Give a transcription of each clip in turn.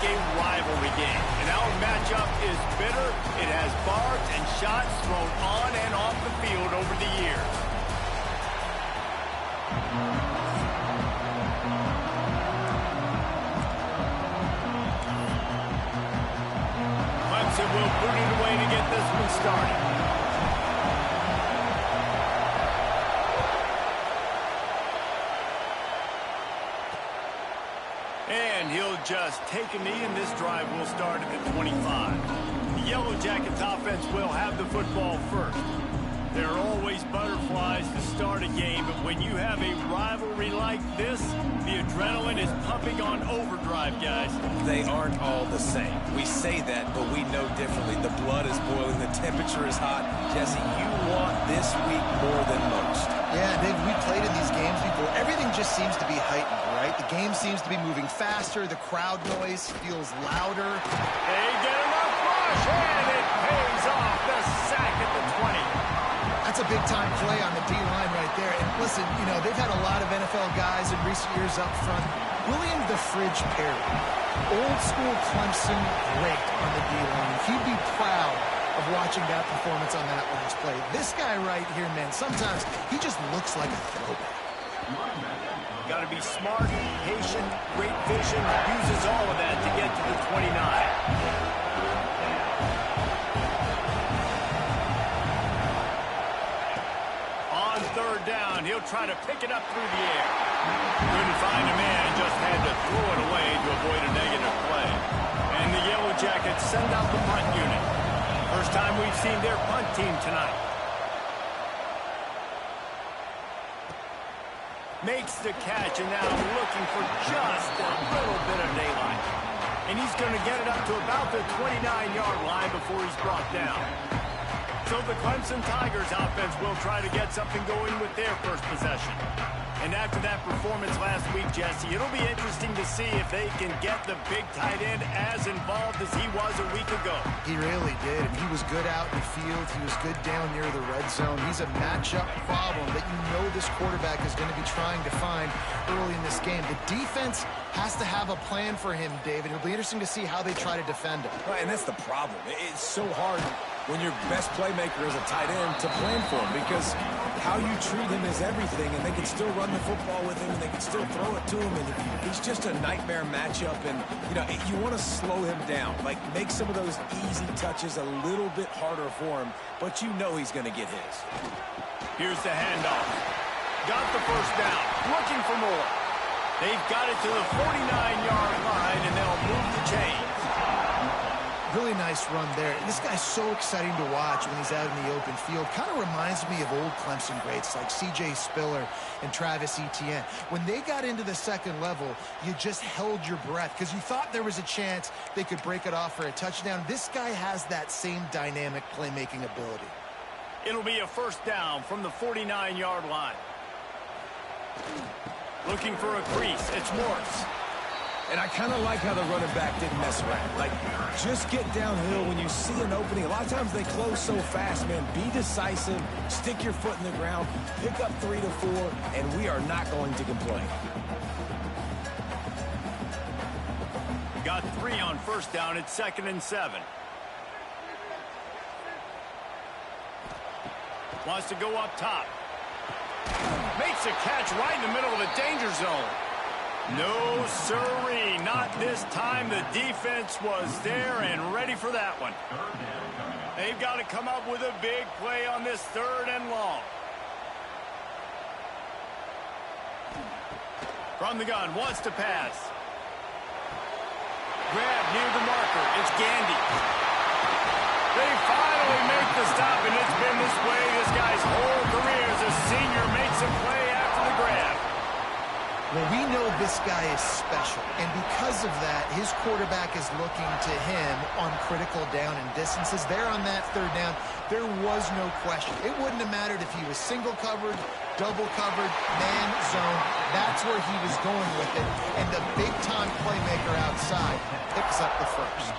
a rivalry game. And our matchup is bitter. It has barbs and shots thrown on and off the field over the years. Clemson will boot it away to get this one started. And he'll just take a knee, and this drive will start at the 25. The Yellow Jackets offense will have the football first. There are always butterflies to start a game, but when you have a rivalry like this, the adrenaline is pumping on overdrive, guys. They aren't all the same. We say that, but we know differently. The blood is boiling. The temperature is hot. Jesse, you want this week more than most. Yeah, Dave, we played in these games before. Everything just seems to be heightened, right? The game seems to be moving faster. The crowd noise feels louder. They get enough rush, and it pays off. The sack at the 20. That's a big-time play on the D-line right there. And listen, you know, they've had a lot of NFL guys in recent years up front. William the Fridge Perry, old-school Clemson great on the D-line. He'd be proud of watching that performance on that last play. This guy right here, man, sometimes he just looks like a throwback. Got to be smart, patient, great vision, uses all of that to get to the 29. Third down, he'll try to pick it up through the air. Couldn't find a man, just had to throw it away to avoid a negative play. And the Yellow Jackets send out the punt unit. First time we've seen their punt team tonight. Makes the catch, and now looking for just a little bit of daylight. And he's going to get it up to about the 29-yard line before he's brought down. So the Clemson Tigers offense will try to get something going with their first possession. And after that performance last week, Jesse, it'll be interesting to see if they can get the big tight end as involved as he was a week ago. He really did. He was good out in the field. He was good down near the red zone. He's a matchup problem that you know this quarterback is going to be trying to find early in this game. The defense has to have a plan for him, David. It'll be interesting to see how they try to defend him. Right, and that's the problem. It's so hard when your best playmaker is a tight end to plan for him, because how you treat him is everything, and they can still run the football with him, and they can still throw it to him, and he's just a nightmare matchup. And you know, you want to slow him down, like make some of those easy touches a little bit harder for him, but you know he's going to get his. Here's the handoff. Got the first down, looking for more. They've got it to the 49-yard line, and they'll move the chains. Really nice run there. This guy's so exciting to watch when he's out in the open field. Kind of reminds me of old Clemson greats like C.J. Spiller and Travis Etienne. When they got into the second level, you just held your breath because you thought there was a chance they could break it off for a touchdown. This guy has that same dynamic playmaking ability. It'll be a first down from the 49-yard line. Looking for a crease. It's Morris. And I kind of like how the running back didn't mess around. Like, just get downhill when you see an opening. A lot of times they close so fast, man. Be decisive, stick your foot in the ground, pick up 3 to 4, and we are not going to complain. Got 3 on first down. It's 2nd and 7. Wants to go up top. Makes a catch right in the middle of the danger zone. No, sirree, not this time. The defense was there and ready for that one. They've got to come up with a big play on this 3rd and long. From the gun, wants to pass. Grab near the marker. It's Gandy. They finally make the stop, and it's been this way this guy's whole career as a senior. Makes a play after the grab. Well, we know this guy is special, and because of that, his quarterback is looking to him on critical down and distances. There on that 3rd down, there was no question. It wouldn't have mattered if he was single covered, double covered, man zone. That's where he was going with it, and the big-time playmaker outside picks up the first.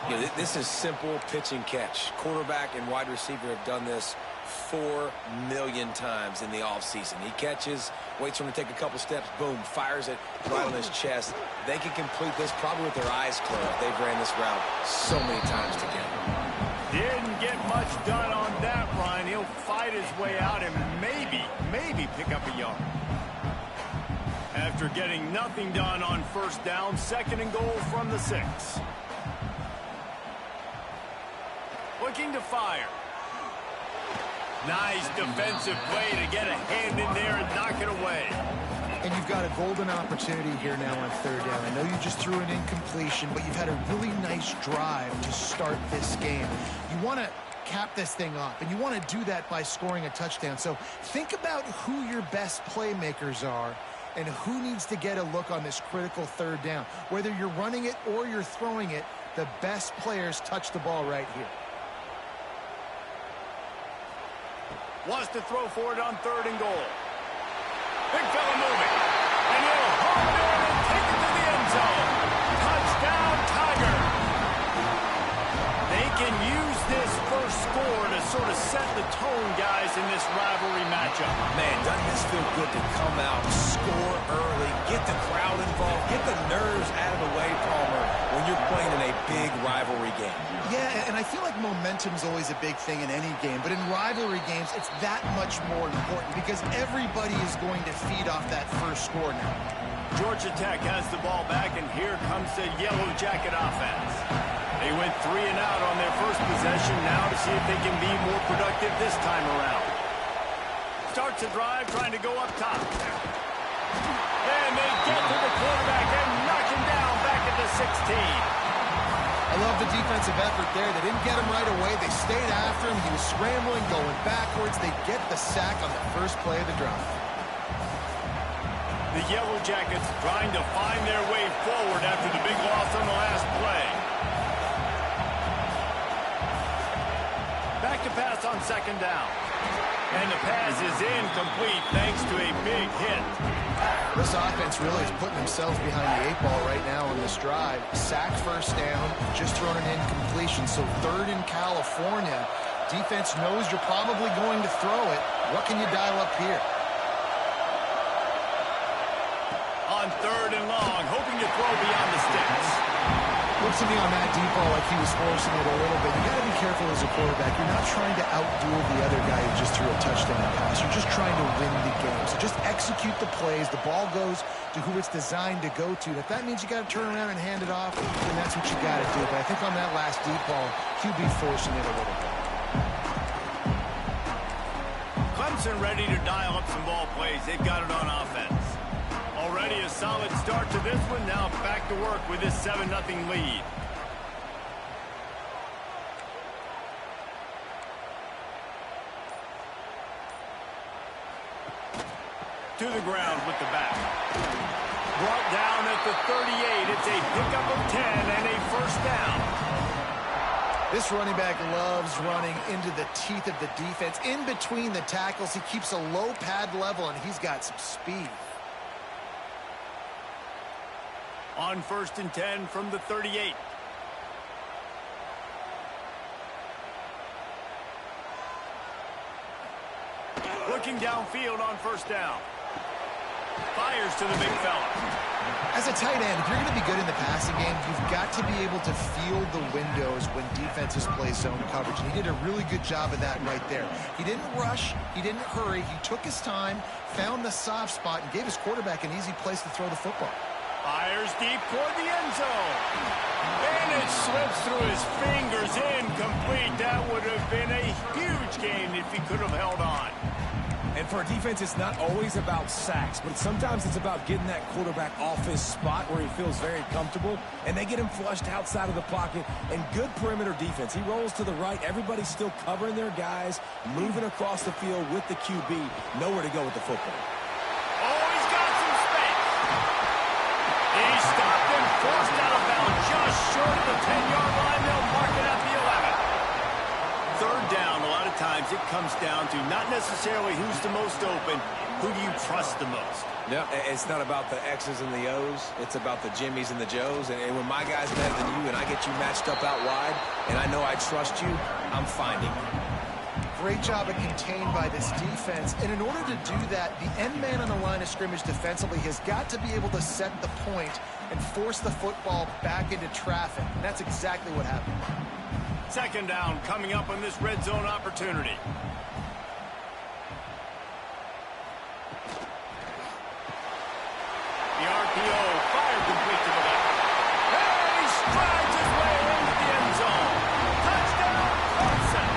Yeah, this is simple pitch and catch. Quarterback and wide receiver have done this 4 million times in the offseason. He catches, waits for him to take a couple steps, boom, fires it right on his chest. They can complete this probably with their eyes closed. They've ran this route so many times together. Didn't get much done on that run. He'll fight his way out and maybe pick up a yard. After getting nothing done on first down, 2nd and goal from the 6. Looking to fire. Nice defensive play to get a hand in there and knock it away. And you've got a golden opportunity here now on 3rd down. I know you just threw an incompletion, but you've had a really nice drive to start this game. You want to cap this thing off, and you want to do that by scoring a touchdown. So think about who your best playmakers are and who needs to get a look on this critical 3rd down. Whether you're running it or you're throwing it, the best players touch the ball right here. Wants to throw for it on 3rd and goal. Big fella moving. And he'll hold it and take it to the end zone. Touchdown, Tiger. They can use this first score to sort of set the tone, guys, in this rivalry matchup. Man, doesn't this feel good to come out, score early, get the crowd involved, get the nerves out of the way, Palmer, when you're playing in a big rivalry game. Yeah, and I feel like momentum's always a big thing in any game, but in rivalry games, it's that much more important because everybody is going to feed off that first score now. Georgia Tech has the ball back, and here comes the Yellow Jacket offense. They went 3 and out on their first possession now to see if they can be more productive this time around. Starts a drive trying to go up top. And they get to the quarterback and knock him down back at the 16. I love the defensive effort there. They didn't get him right away. They stayed after him. He was scrambling, going backwards. They get the sack on the first play of the drive. The Yellow Jackets trying to find their way forward after the big loss on the last play. Back to pass on 2nd down. And the pass is incomplete thanks to a big hit. This offense really is putting themselves behind the 8 ball right now on this drive. Sacked first down, just thrown an incompletion. So 3rd in California. Defense knows you're probably going to throw it. What can you dial up here? On 3rd and long, hoping to throw beyond the sticks. Looks to me on that deep ball like he was forcing it a little bit. You got to be careful as a quarterback. You're not trying to outduel the other guy who just threw a touchdown pass. You're just trying to win the game. So just execute the plays. The ball goes to who it's designed to go to. If that means you got to turn around and hand it off, then that's what you got to do. But I think on that last deep ball, QB forcing it a little bit. Clemson ready to dial up some ball plays. They've got it on offense. Already a solid start to this one. Now back to work with this 7-0 lead. To the ground with the back. Brought down at the 38. It's a pickup of 10 and a first down. This running back loves running into the teeth of the defense. In between the tackles, he keeps a low pad level, and he's got some speed. On 1st and 10 from the 38. Looking downfield on first down. Fires to the big fella. As a tight end, if you're going to be good in the passing game, you've got to be able to feel the windows when defenses play zone coverage. And he did a really good job of that right there. He didn't rush. He didn't hurry. He took his time, found the soft spot, and gave his quarterback an easy place to throw the football. Fires deep toward the end zone. And it slips through his fingers. Incomplete. That would have been a huge gain if he could have held on. And for a defense, it's not always about sacks, but sometimes it's about getting that quarterback off his spot where he feels very comfortable, and they get him flushed outside of the pocket, and good perimeter defense. He rolls to the right. Everybody's still covering their guys, moving across the field with the QB. Nowhere to go with the football. Oh, he's got some space. He stopped and forced out of bounds just short of the 10-yard line. They'll mark it at the 11. 3rd down, a lot of times it comes down to not necessarily who's the most open, who do you trust the most? No, it's not about the X's and the O's. It's about the Jimmys and the Joes. And when my guy's better than you and I get you matched up out wide and I know I trust you, I'm finding you. Great job of contained by this defense. And in order to do that, the end man on the line of scrimmage defensively has got to be able to set the point and force the football back into traffic. And that's exactly what happened. Second down coming up on this red zone opportunity. The RPO fired complete to the left. And he strides his way into the end zone. Touchdown, Clemson.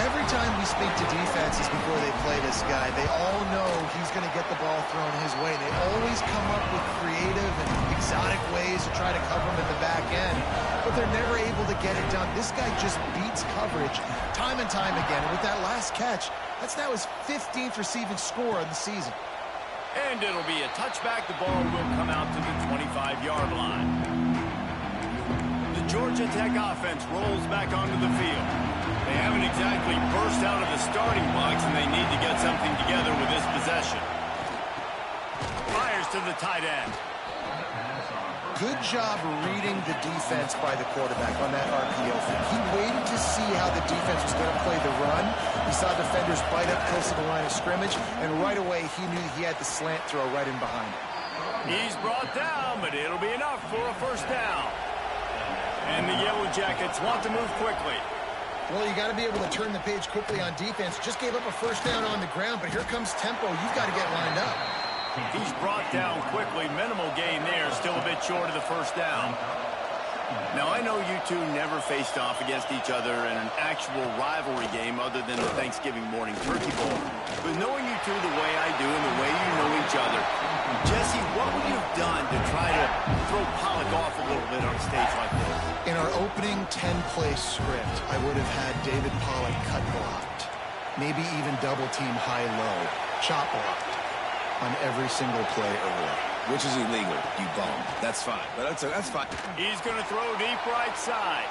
Every time we speak to defenses before they play this guy, they all know he's going to get the ball thrown his way. They always come up with creative and exotic ways to try to cover him in the back end, but they're never able to get it done. This guy just beats coverage time and time again. And with that last catch, that's now his 15th receiving score of the season. And it'll be a touchback. The ball will come out to the 25-yard line. The Georgia Tech offense rolls back onto the field. They haven't exactly burst out of the starting blocks, and they need to get something together with this possession. Fires to the tight end. Good job reading the defense by the quarterback on that RPO thing. He waited to see how the defense was going to play the run. He saw defenders bite up close to the line of scrimmage, and right away he knew he had the slant throw right in behind him. He's brought down, but it'll be enough for a first down. And the Yellow Jackets want to move quickly. Well, you got to be able to turn the page quickly on defense. Just gave up a first down on the ground, but here comes tempo. You've got to get lined up. He's brought down quickly. Minimal gain there. Still a bit short of the first down. Now, I know you two never faced off against each other in an actual rivalry game other than the Thanksgiving morning turkey bowl. But knowing you two the way I do and the way you know each other, Jesse, what would you have done to try to throw Pollock off a little bit on a stage like this? In our opening 10-play script, I would have had David Pollock cut blocked. Maybe even double team high-low, chop blocked on every single play early. Which is illegal, you bum. That's fine. But that's fine. He's going to throw deep right side.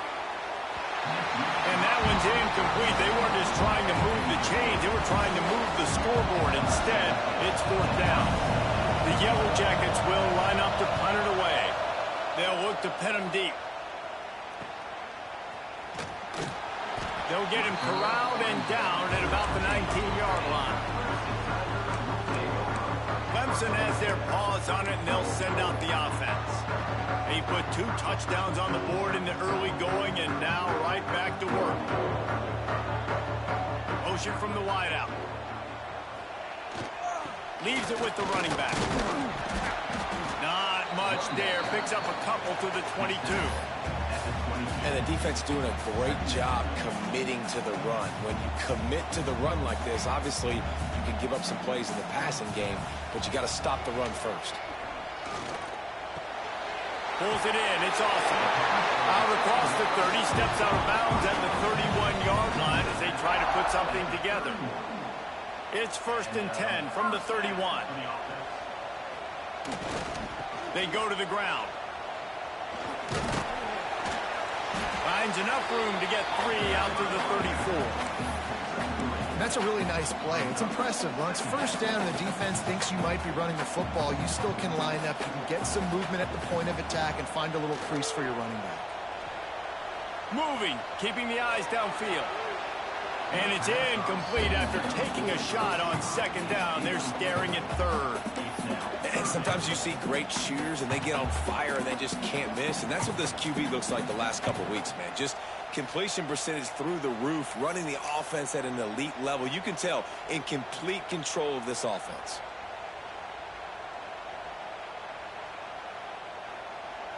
And that one's incomplete. They weren't just trying to move the chains. They were trying to move the scoreboard. Instead, it's fourth down. The Yellow Jackets will line up to punt it away. They'll look to pin him deep. They'll get him corralled and down at about the 19-yard line. Clemson has their paws on it, and they'll send out the offense. He put 2 touchdowns on the board in the early going, and now right back to work. Motion from the wideout. Leaves it with the running back. Not much there. Picks up a couple to the 22. And the defense doing a great job committing to the run. When you commit to the run like this, obviously you can give up some plays in the passing game, but you got to stop the run first. Pulls it in. It's awesome. Out across the 30, steps out of bounds at the 31-yard line as they try to put something together. It's 1st and 10 from the 31. They go to the ground. Finds enough room to get 3 out to the 34. That's a really nice play. It's impressive. When it's first down and the defense thinks you might be running the football, you still can line up. You can get some movement at the point of attack and find a little crease for your running back. Moving, keeping the eyes downfield. And it's incomplete after taking a shot on 2nd down. They're staring at 3rd. And sometimes you see great shooters and they get on fire and they just can't miss. And that's what this QB looks like the last couple weeks, man. Just completion percentage through the roof, running the offense at an elite level. You can tell in complete control of this offense.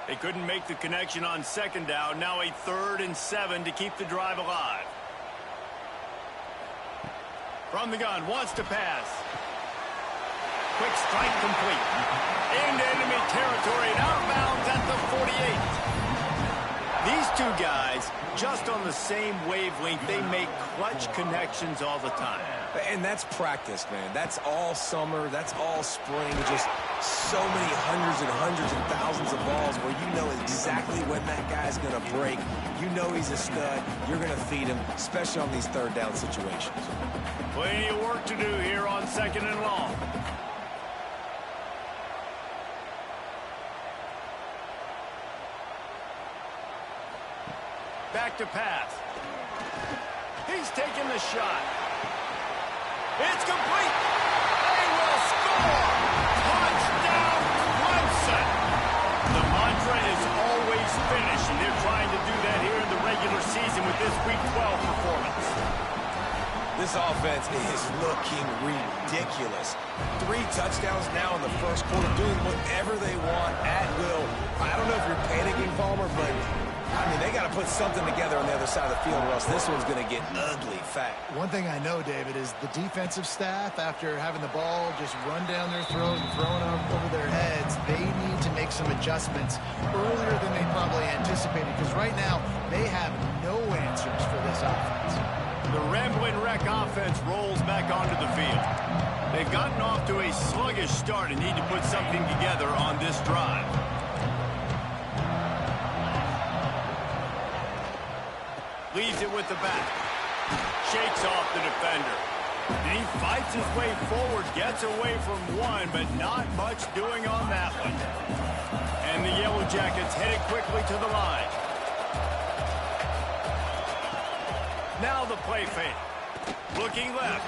They couldn't make the connection on 2nd down. Now a 3rd and 7 to keep the drive alive. From the gun, wants to pass. Quick strike complete. Into enemy territory and out of bounds at the 48. These two guys, just on the same wavelength, they make clutch connections all the time. And that's practice, man. That's all summer. That's all spring. Just so many hundreds and thousands of balls where you know exactly when that guy's going to break. You know he's a stud. You're going to feed him, especially on these 3rd down situations. Plenty of work to do here on 2nd and long. Back to pass. He's taking the shot. It's complete. They will score. Touchdown, Clemson. The mantra is always finish, and they're trying to do that here in the regular season with this Week 12 performance. This offense is looking ridiculous. 3 touchdowns now in the first quarter, doing whatever they want at will. I don't know if you're panicking, Palmer, but, I mean, they got to put something together on the other side of the field, or else this one's going to get ugly fast. One thing I know, David, is the defensive staff, after having the ball just run down their throat and throwing it over their heads, they need to make some adjustments earlier than they probably anticipated, because right now they have no answers for this offense. The Ramblin' Wreck offense rolls back onto the field. They've gotten off to a sluggish start and need to put something together on this drive. Leaves it with the back. Shakes off the defender. And he fights his way forward, gets away from one, but not much doing on that one. And the Yellow Jackets headed quickly to the line. Now the play fake. Looking left.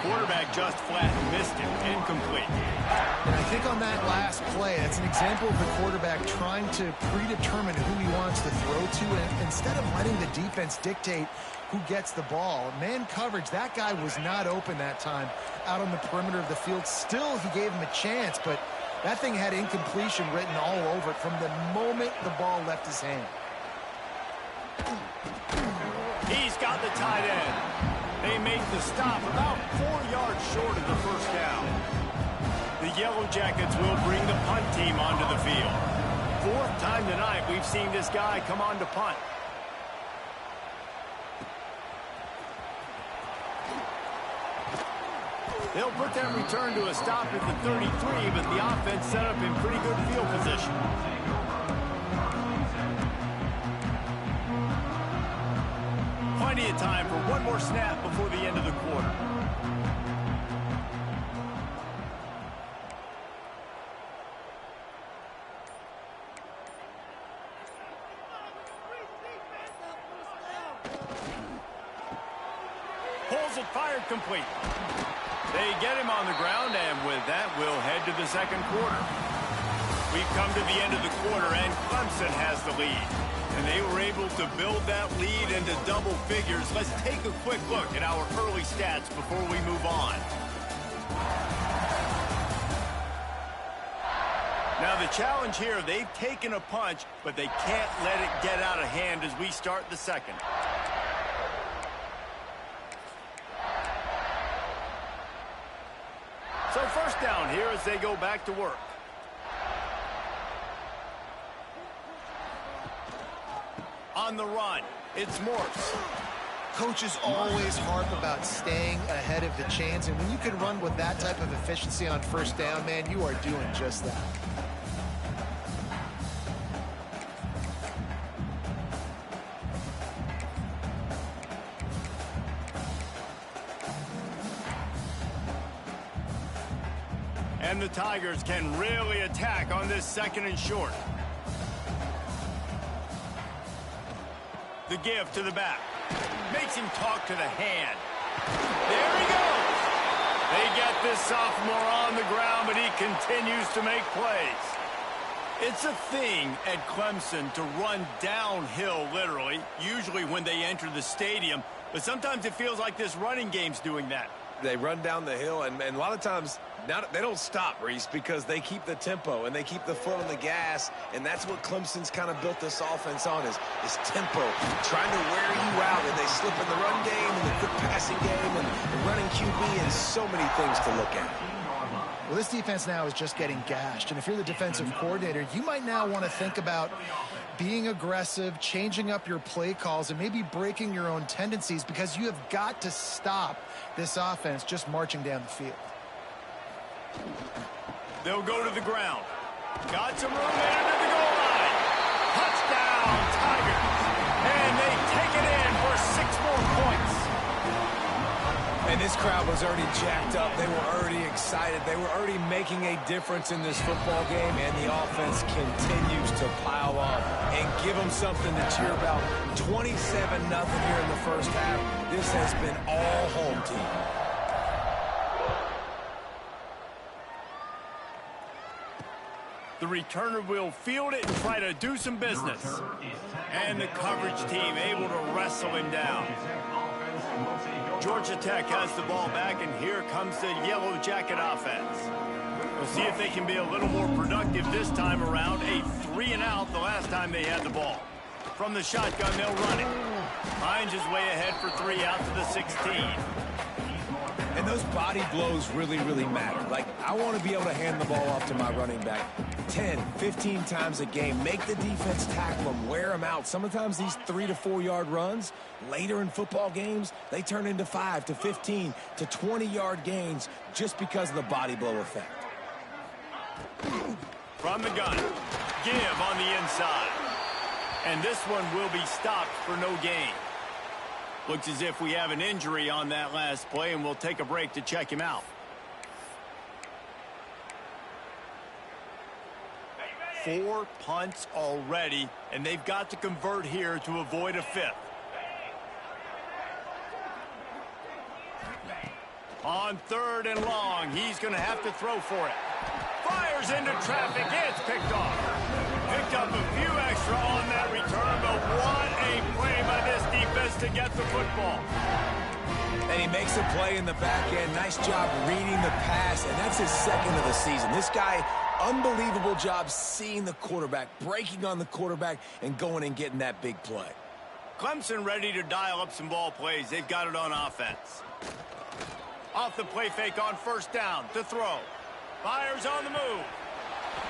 Quarterback just flat missed him. Incomplete. And I think on that last play, it's an example of the quarterback trying to predetermine who he wants to throw to, and instead of letting the defense dictate who gets the ball. Man coverage, that guy was not open that time out on the perimeter of the field. Still, he gave him a chance, but that thing had incompletion written all over it from the moment the ball left his hand. He's got the tight end. They make the stop about 4 yards short of the first down. The Yellow Jackets will bring the punt team onto the field. 4th time tonight we've seen this guy come on to punt. They'll put that return to a stop at the 33, but the offense set up in pretty good field position. Plenty of time for one more snap before the end of the quarter. Pulls it, fired, complete. They get him on the ground, and with that, we'll head to the second quarter. We've come to the end of the quarter, and Clemson has the lead. And they were able to build that lead into double figures. Let's take a quick look at our early stats before we move on. Now the challenge here, they've taken a punch, but they can't let it get out of hand as we start the second. So first down here as they go back to work. On the run, it's Morse. Coaches always harp about staying ahead of the chains, and when you can run with that type of efficiency on first down, man, you are doing just that. And the Tigers can really attack on this 2nd and short. The give to the back. Makes him talk to the hand. There he goes. They get this sophomore on the ground, but he continues to make plays. It's a thing at Clemson to run downhill, literally, usually when they enter the stadium. But sometimes it feels like this running game's doing that. They run down the hill, and a lot of times now they don't stop, Reese, because they keep the tempo and they keep the foot on the gas, and that's what Clemson's kind of built this offense on is tempo, trying to wear you out, and they slip in the run game and the quick passing game and the running QB and so many things to look at. Well, this defense now is just getting gashed, and if you're the defensive coordinator, you might now want to think about being aggressive, changing up your play calls, and maybe breaking your own tendencies, because you have got to stop this offense just marching down the field. They'll go to the ground. Got some room there to the goal line. Touchdown, Tigers. And they take it in for 6 more points. And this crowd was already jacked up. They were already excited. They were already making a difference in this football game, and the offense continues to pile on and give them something to cheer about. 27-0 here in the first half. This has been all home team. The returner will field it and try to do some business. And the coverage team able to wrestle him down. Georgia Tech has the ball back, and here comes the Yellow Jacket offense. We'll see if they can be a little more productive this time around. A 3-and-out the last time they had the ball. From the shotgun, they'll run it. Hines is way ahead for 3 out to the 16. And those body blows really, really matter. Like, I want to be able to hand the ball off to my running back 10, 15 times a game. Make the defense tackle them, wear them out. Sometimes these 3 to 4 yard runs, later in football games, they turn into 5 to 15 to 20 yard gains just because of the body blow effect. From the gun, give on the inside. And this one will be stopped for no gain. Looks as if we have an injury on that last play, and we'll take a break to check him out. 4 punts already, and they've got to convert here to avoid a 5th. On 3rd and long, he's going to have to throw for it. Fires into traffic. It's picked off. Picked up a few extra on that return, but what a play by this defense to get the football. And he makes a play in the back end. Nice job reading the pass, and that's his 2nd of the season. This guy, unbelievable job seeing the quarterback, breaking on the quarterback, and going and getting that big play. Clemson ready to dial up some ball plays. They've got it on offense. Off the play fake on 1st down to throw. Fires on the move.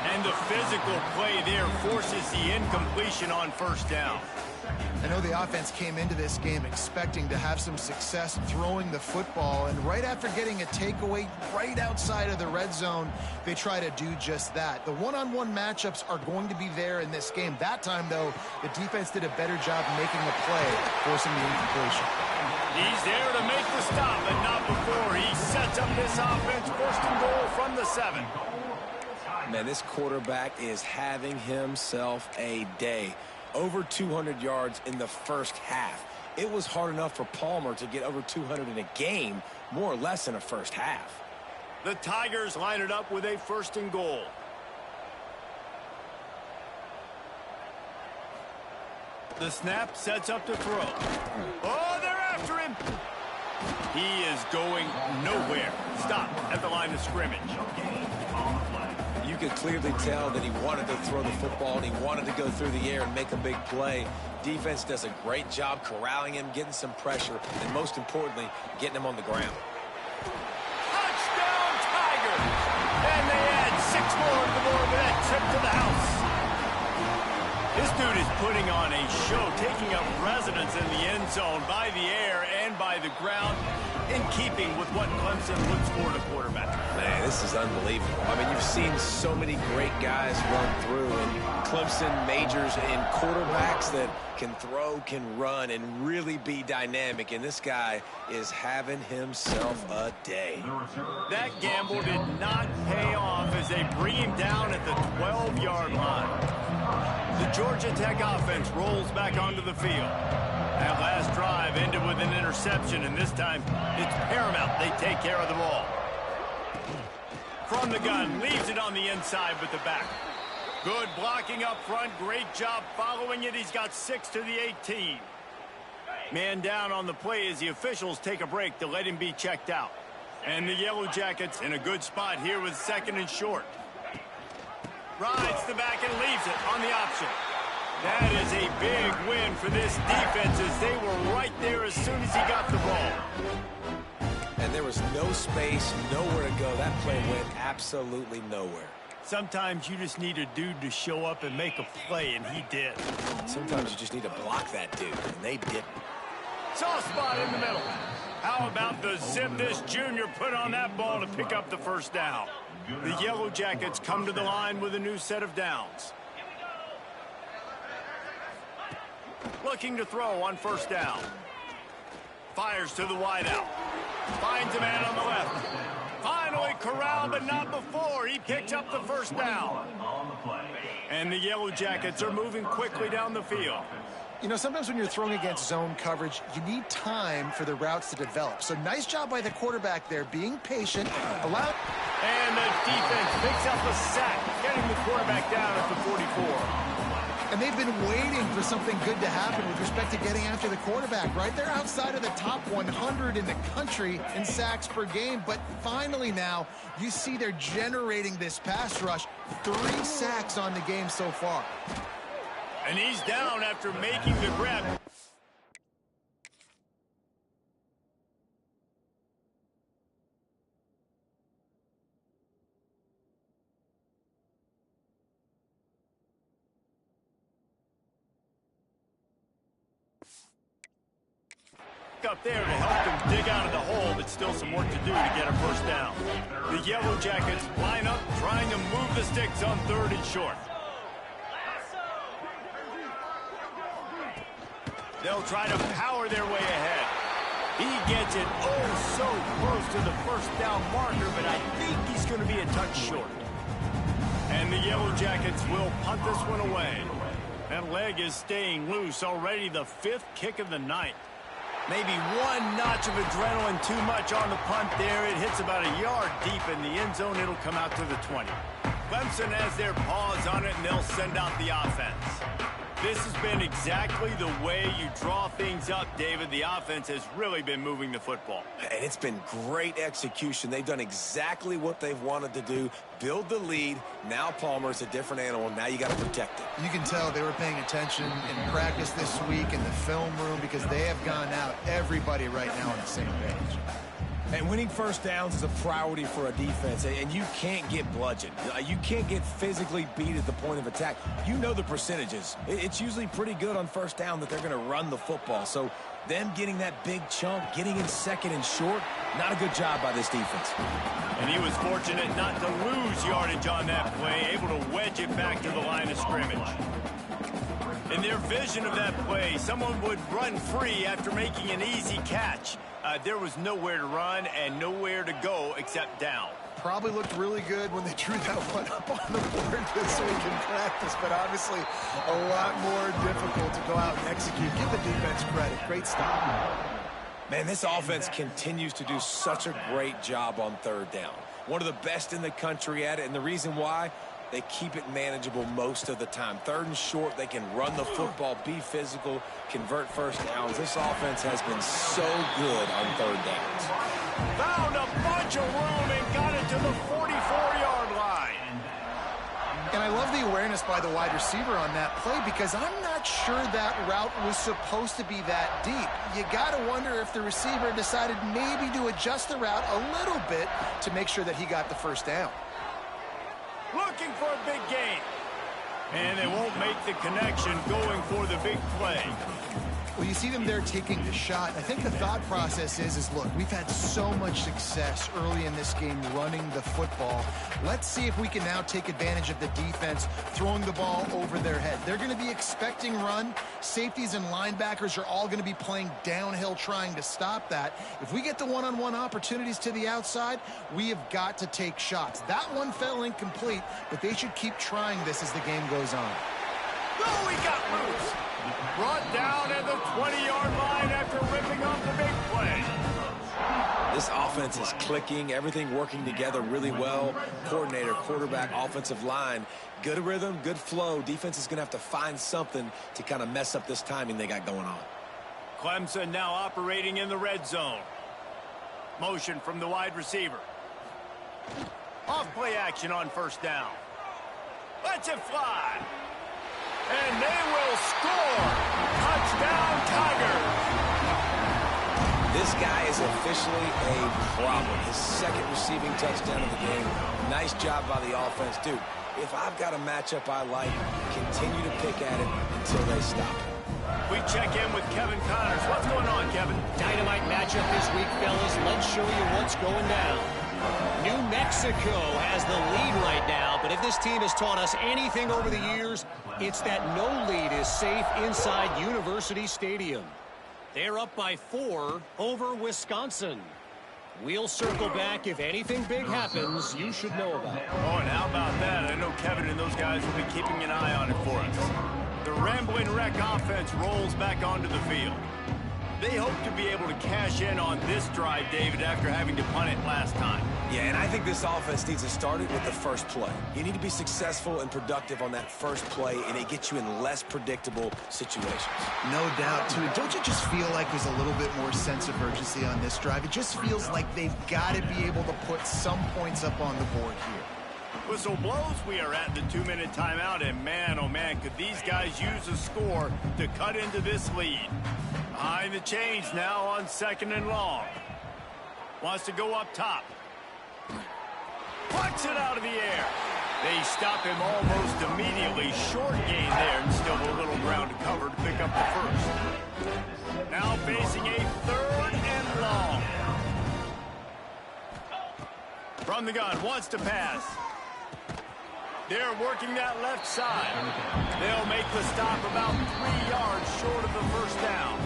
And the physical play there forces the incompletion on 1st down. I know the offense came into this game expecting to have some success throwing the football, and right after getting a takeaway right outside of the red zone, they try to do just that. The one-on-one matchups are going to be there in this game. That time, though, the defense did a better job making the play, forcing the incompletion. He's there to make the stop, but not before. He sets up this offense, 1st and goal from the 7. Man, this quarterback is having himself a day. Over 200 yards in the first half. It was hard enough for Palmer to get over 200 in a game, more or less in a first half. The Tigers line it up with a 1st and goal. The snap sets up to throw. Oh, they're after him. He is going nowhere. Stop at the line of scrimmage. You could clearly tell that he wanted to throw the football and he wanted to go through the air and make a big play. Defense does a great job corralling him, getting some pressure, and most importantly, getting him on the ground. Touchdown, Tigers! And they add 6 more to the board with that trip to the house. This dude is putting on a show, taking up residence in the end zone by the air and by the ground, in keeping with what Clemson looks for in a quarterback. Man, this is unbelievable. I mean, you've seen so many great guys run through, and Clemson majors in quarterbacks that can throw, can run, and really be dynamic, and this guy is having himself a day. That gamble did not pay off as they bring him down at the 12-yard line. The Georgia Tech offense rolls back onto the field. That last drive ended with an interception, and this time it's paramount they take care of the ball. From the gun, leaves it on the inside with the back. Good blocking up front, great job following it. He's got 6 to the 18. Man down on the play as the officials take a break to let him be checked out. And the Yellow Jackets in a good spot here with 2nd and short. Rides the back and leaves it on the option. That is a big win for this defense as they were right there as soon as he got the ball. And there was no space, nowhere to go. That play went absolutely nowhere. Sometimes you just need a dude to show up and make a play, and he did. Sometimes you just need to block that dude, and they didn't. Soft spot in the middle. How about the zip this junior put on that ball to pick up the 1st down? The Yellow Jackets come to the line with a new set of downs. Looking to throw on 1st down. Fires to the wideout. Finds a man on the left. Finally corralled, but not before. He picks up the first down. And the Yellow Jackets are moving quickly down the field. You know, sometimes when you're throwing against zone coverage, you need time for the routes to develop. So nice job by the quarterback there, being patient. And the defense picks up a sack, getting the quarterback down at the 44. And they've been waiting for something good to happen with respect to getting after the quarterback, right? They're outside of the top 100 in the country in sacks per game. But finally now, you see they're generating this pass rush. 3 sacks on the game so far. And he's down after making the grab. Up there to help them dig out of the hole, but still some work to do to get a first down. The Yellow Jackets line up, trying to move the sticks on 3rd and short. They'll try to power their way ahead. He gets it so close to the first down marker, but I think he's going to be a touch short. And the Yellow Jackets will punt this one away. That leg is staying loose, already the 5th kick of the night. Maybe one notch of adrenaline too much on the punt there. It hits about a yard deep in the end zone. It'll come out to the 20. Clemson has their paws on it, and they'll send out the offense. This has been exactly the way you draw things up, David. The offense has really been moving the football. And it's been great execution. They've done exactly what they've wanted to do. Build the lead. Now Palmer's a different animal. Now you got to protect it. You can tell they were paying attention in practice this week in the film room because they have gone out, everybody right now on the same page. And winning first downs is a priority for a defense, and you can't get bludgeoned. You can't get physically beat at the point of attack. You know the percentages. It's usually pretty good on first down that they're going to run the football. So them getting that big chunk, getting in 2nd and short, not a good job by this defense. And he was fortunate not to lose yardage on that play, able to wedge it back to the line of scrimmage. In their vision of that play, someone would run free after making an easy catch. There was nowhere to run and nowhere to go except down. Probably looked really good when they drew that one up on the board this week in practice, but obviously a lot more difficult to go out and execute. Give the defense credit. Great stop. Man, this offense continues to do such a great job on 3rd down. One of the best in the country at it, and the reason why, they keep it manageable most of the time. 3rd and short, they can run the football, be physical, convert first downs. This offense has been so good on 3rd downs. Found a bunch of room and got it to the 44-yard line. And I love the awareness by the wide receiver on that play because I'm not sure that route was supposed to be that deep. You got to wonder if the receiver decided maybe to adjust the route a little bit to make sure that he got the first down. Looking for a big gain. And they won't make the connection going for the big play. Well, you see them there taking the shot. I think the thought process is look, we've had so much success early in this game running the football. Let's see if we can now take advantage of the defense throwing the ball over their head. They're going to be expecting run. Safeties and linebackers are all going to be playing downhill trying to stop that. If we get the one-on-one opportunities to the outside, we have got to take shots. That one fell incomplete, but they should keep trying this as the game goes on. Oh, he got loose. Brought down at the 20-yard line after ripping off the big play. This offense is clicking, everything working together really well. Coordinator, quarterback, offensive line, good rhythm, good flow. Defense is going to have to find something to kind of mess up this timing they got going on. Clemson now operating in the red zone. Motion from the wide receiver. Off play action on first down. Lets it fly. And they will score. Touchdown, Tigers. This guy is officially a problem. His 2nd receiving touchdown of the game. Nice job by the offense. Dude, if I've got a matchup I like, continue to pick at it until they stop it. We check in with Kevin Connors. What's going on, Kevin? Dynamite matchup this week, fellas. Let's show you what's going down. New Mexico has the lead right now, but if this team has taught us anything over the years, it's that no lead is safe inside University Stadium. They're up by 4 over Wisconsin. We'll circle back if anything big happens you should know about. Oh, and how about that? I know Kevin and those guys will be keeping an eye on it for us. The Rambling Wreck offense rolls back onto the field. They hope to be able to cash in on this drive, David, after having to punt it last time. Yeah, and I think this offense needs to start it with the first play. You need to be successful and productive on that first play, and it gets you in less predictable situations. No doubt, too. Don't you just feel like there's a little bit more sense of urgency on this drive? It just feels like they've got to be able to put some points up on the board here. Whistle blows, we are at the 2-minute timeout, and man, oh man, could these guys use a score to cut into this lead. Behind the chains now on 2nd and long. Wants to go up top. Plucks it out of the air. They stop him almost immediately. Short gain there, and still a little ground to cover to pick up the first. Now facing a 3rd and long. From the gun, wants to pass. They're working that left side. They'll make the stop about 3 yards short of the first down.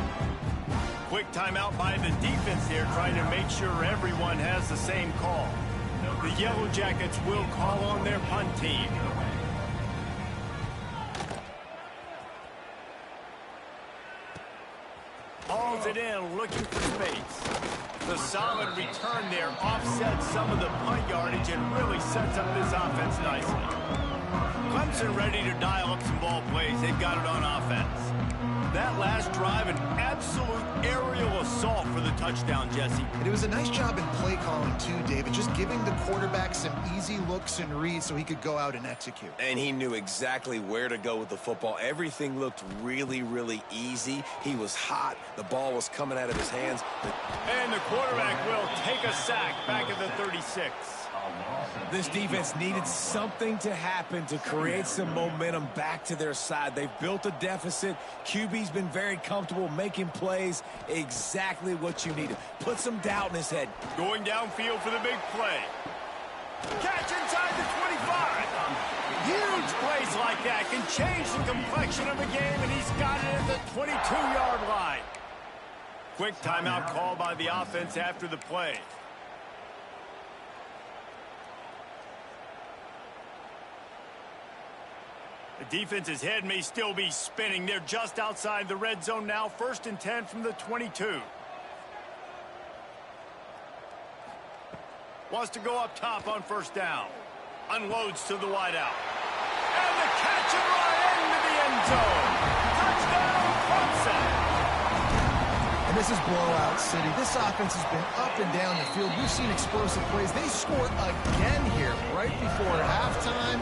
Quick timeout by the defense here, trying to make sure everyone has the same call. The Yellow Jackets will call on their punt team. Hauls it in, looking for space. The solid return there offsets some of the punt yardage and really sets up this offense nicely. Clemson ready to dial up some ball plays. They've got it on offense. That last drive, an absolute aerial assault for the touchdown, Jesse. And it was a nice job in play calling, too, David, just giving the quarterback some easy looks and reads so he could go out and execute. And he knew exactly where to go with the football. Everything looked really, really easy. He was hot. The ball was coming out of his hands. And the quarterback will take a sack back at the 36. This defense needed something to happen to create some momentum back to their side. They've built a deficit. QB's been very comfortable making plays. Exactly what you needed. Put some doubt in his head. Going downfield for the big play. Catch inside the 25. Huge plays like that can change the complexion of a game, and he's got it at the 22-yard line. Quick timeout call by the offense after the play. The defense's head may still be spinning. They're just outside the red zone now. 1st and 10 from the 22. Wants to go up top on 1st down. Unloads to the wideout. And the catch and run into the end zone. Touchdown, Clemson. And this is blowout city. This offense has been up and down the field. We've seen explosive plays. They score again here right before halftime.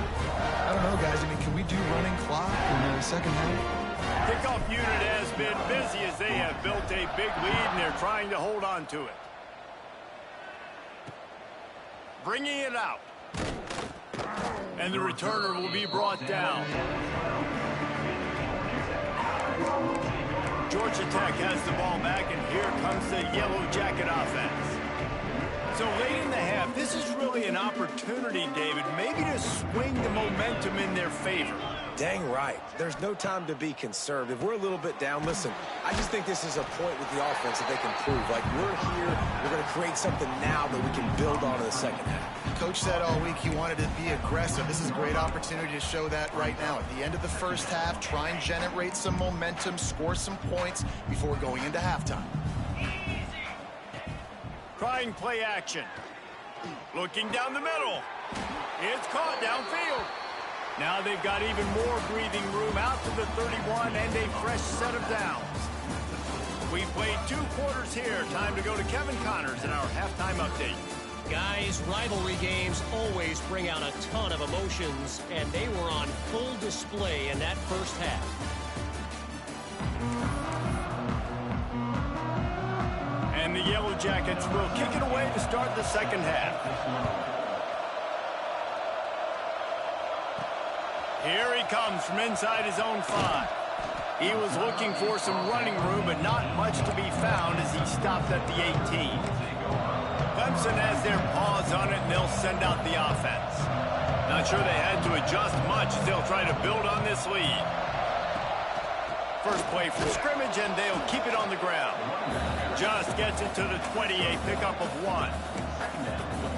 I don't know, guys. I mean, can we do running clock in the second half? Kickoff unit has been busy as they have built a big lead, and they're trying to hold on to it. Bringing it out. And the returner will be brought down. Georgia Tech has the ball back, and here comes the Yellow Jacket offense. So late in the half, this is really an opportunity, David, maybe to swing the momentum in their favor. Dang right. There's no time to be conservative. We're a little bit down. Listen, I just think this is a point with the offense that they can prove. Like, we're here, we're going to create something now that we can build on in the second half. Coach said all week he wanted to be aggressive. This is a great opportunity to show that right now. At the end of the first half, try and generate some momentum, score some points before going into halftime. Trying play action. Looking down the middle. It's caught downfield. Now they've got even more breathing room out to the 31 and a fresh set of downs. We've played 2 quarters here. Time to go to Kevin Connors in our halftime update. Guys, rivalry games always bring out a ton of emotions, and they were on full display in that first half. And the Yellow Jackets will kick it away to start the second half. Here he comes from inside his own 5. He was looking for some running room, but not much to be found as he stopped at the 18. Clemson has their paws on it, and they'll send out the offense. Not sure they had to adjust much as they'll try to build on this lead. First play from scrimmage, and they'll keep it on the ground. Just gets it to the 28, pickup of 1.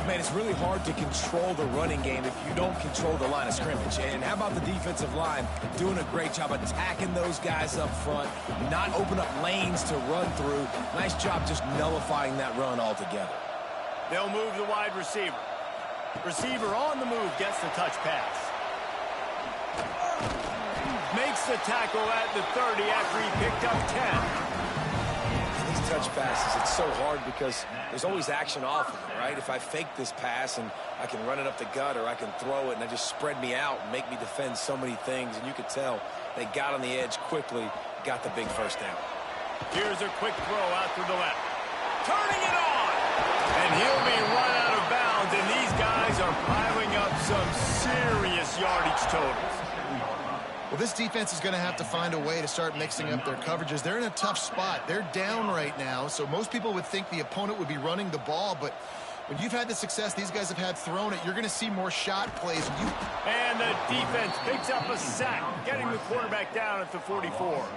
Man, it's really hard to control the running game if you don't control the line of scrimmage. And how about the defensive line doing a great job attacking those guys up front, not open up lanes to run through. Nice job just nullifying that run altogether. They'll move the wide receiver. Receiver on the move, gets the touch pass. Makes the tackle at the 30 after he picked up 10. These touch passes, it's so hard because there's always action off of it, right? If I fake this pass and I can run it up the gut, or I can throw it and it just spread me out and make me defend so many things. And you could tell they got on the edge quickly, got the big first down. Here's a quick throw out to the left. Turning it on! And he'll be run out of bounds, and these guys are piling up some serious yardage totals. Well, this defense is going to have to find a way to start mixing up their coverages. They're in a tough spot. They're down right now, so most people would think the opponent would be running the ball, but when you've had the success these guys have had throwing it, you're going to see more shot plays. And the defense picks up a sack, getting the quarterback down at the 44.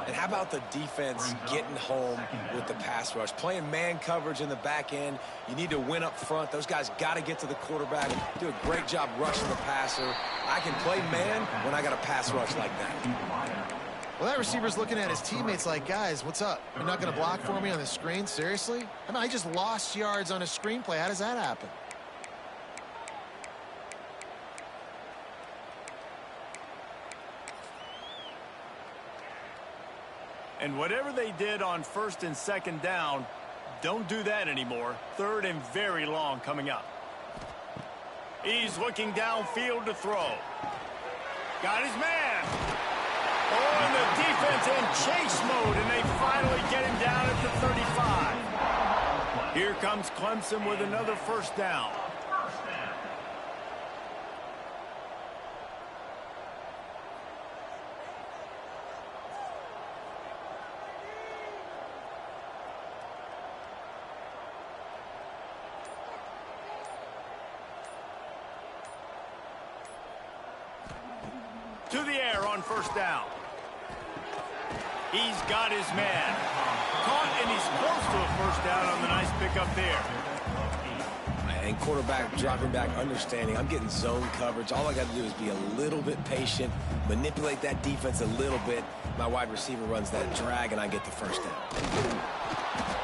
And how about the defense getting home with the pass rush? Playing man coverage in the back end. You need to win up front. Those guys got to get to the quarterback. Do a great job rushing the passer. I can play man when I got a pass rush like that. Well, that receiver's looking at his teammates like, guys, what's up? You're not going to block for me on the screen? Seriously? I mean, I just lost yards on a screenplay. How does that happen? And whatever they did on first and second down, don't do that anymore. Third and very long coming up. He's looking downfield to throw. Got his man. Oh, and the defense in chase mode, and they finally get him down at the 35. Here comes Clemson with another first down. To the air on first down. He's got his man. Caught, and he's close to a first down on the nice pickup there. And quarterback dropping back, understanding I'm getting zone coverage. All I got to do is be a little bit patient, manipulate that defense a little bit. My wide receiver runs that drag, and I get the first down.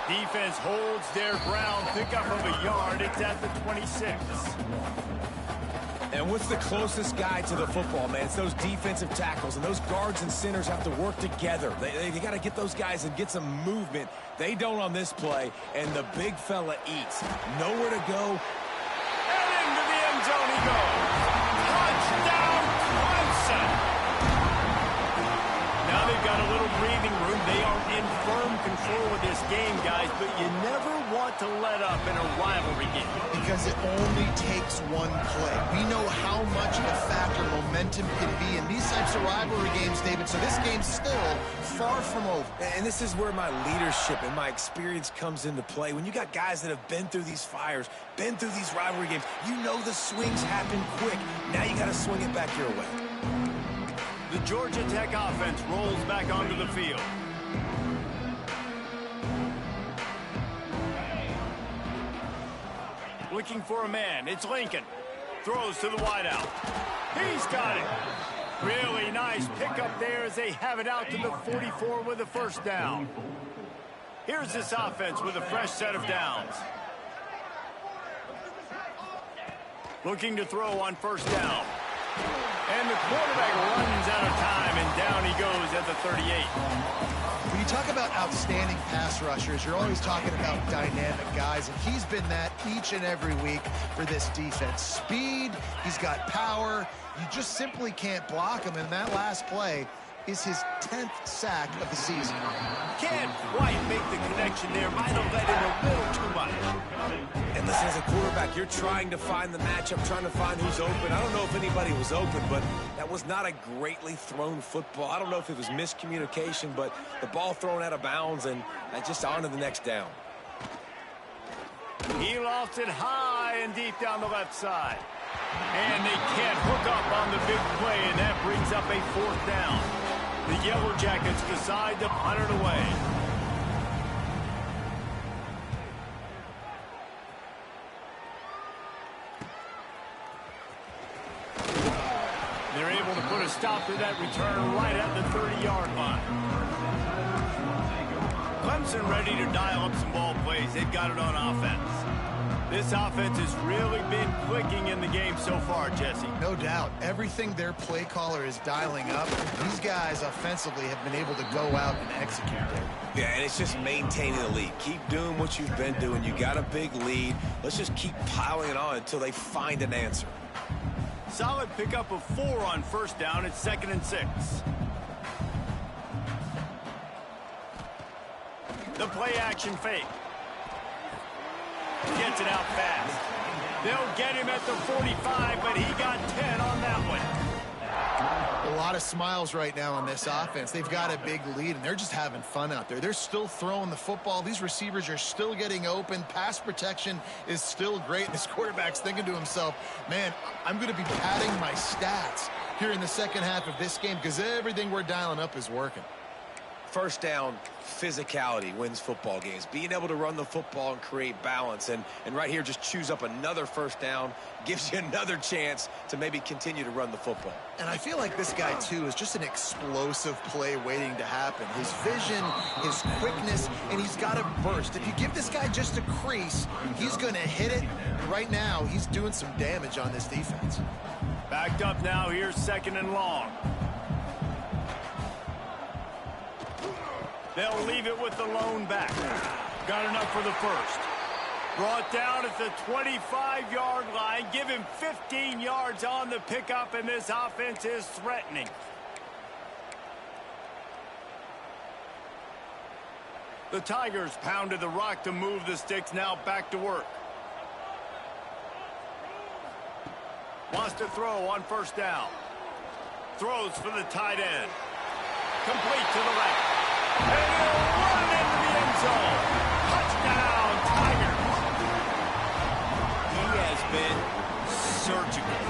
Defense holds their ground. Pickup of a yard. It's at the 26. And what's the closest guy to the football, man? It's those defensive tackles, and those guards and centers have to work together. They got to get those guys and get some movement. They don't on this play, and the big fella eats. Nowhere to go. And into the end zone he goes. Touchdown, Clemson! Now they've got a little breathing room. They are in firm control of this game, guys, but you never want to let up in a rivalry game. Because it only takes one play. We know how much of a factor momentum can be in these types of rivalry games, David, so this game's still far from over. And this is where my leadership and my experience comes into play. When you got guys that have been through these fires, been through these rivalry games, you know the swings happen quick. Now you got to swing it back your way. The Georgia Tech offense rolls back onto the field. Looking for a man. It's Lincoln. Throws to the wideout. He's got it. Really nice pickup there as they have it out to the 44 with a first down. Here's this offense with a fresh set of downs. Looking to throw on first down. And the quarterback runs out of time, and down he goes at the 38. When you talk about outstanding pass rushers, you're always talking about dynamic guys, and he's been that each and every week for this defense. Speed, he's got power. You just simply can't block him, and that last play is his 10th sack of the season. Can't quite make the connection there. Might have let in a little too much. And listen, as a quarterback, you're trying to find the matchup, trying to find who's open. I don't know if anybody was open, but that was not a greatly thrown football. I don't know if it was miscommunication, but the ball thrown out of bounds, and just on to the next down. He lost it high and deep down the left side. And they can't hook up on the big play, and that brings up a fourth down. The Yellow Jackets decide to punt it away. They're able to put a stop to that return right at the 30-yard line. Clemson ready to dial up some ball plays. They've got it on offense. This offense has really been clicking in the game so far, Jesse. No doubt. Everything their play caller is dialing up, these guys offensively have been able to go out and execute there. Yeah, and it's just maintaining the lead. Keep doing what you've been doing. You got a big lead. Let's just keep piling it on until they find an answer. Solid pickup of 4 on first down. It's 2nd and 6. The play action fake. Gets it out fast. They'll get him at the 45, but he got 10 on that one. A lot of smiles right now on this offense. They've got a big lead, and they're just having fun out there. They're still throwing the football. These receivers are still getting open. Pass protection is still great. This quarterback's thinking to himself, man, I'm going to be padding my stats here in the second half of this game because everything we're dialing up is working. First down, physicality wins football games. Being able to run the football and create balance. And right here, just choose up another first down, gives you another chance to maybe continue to run the football. And I feel like this guy, too, is just an explosive play waiting to happen. His vision, his quickness, and he's got a burst. If you give this guy just a crease, he's going to hit it. And right now, he's doing some damage on this defense. Backed up now. Here's 2nd and long. They'll leave it with the lone back. Got enough for the first. Brought down at the 25-yard line. Give him 15 yards on the pickup, and this offense is threatening. The Tigers pounded the rock to move the sticks. Now back to work. Wants to throw on first down. Throws for the tight end. Complete to the left. And he'll run into the end zone. Touchdown, Tigers. He has been surgical.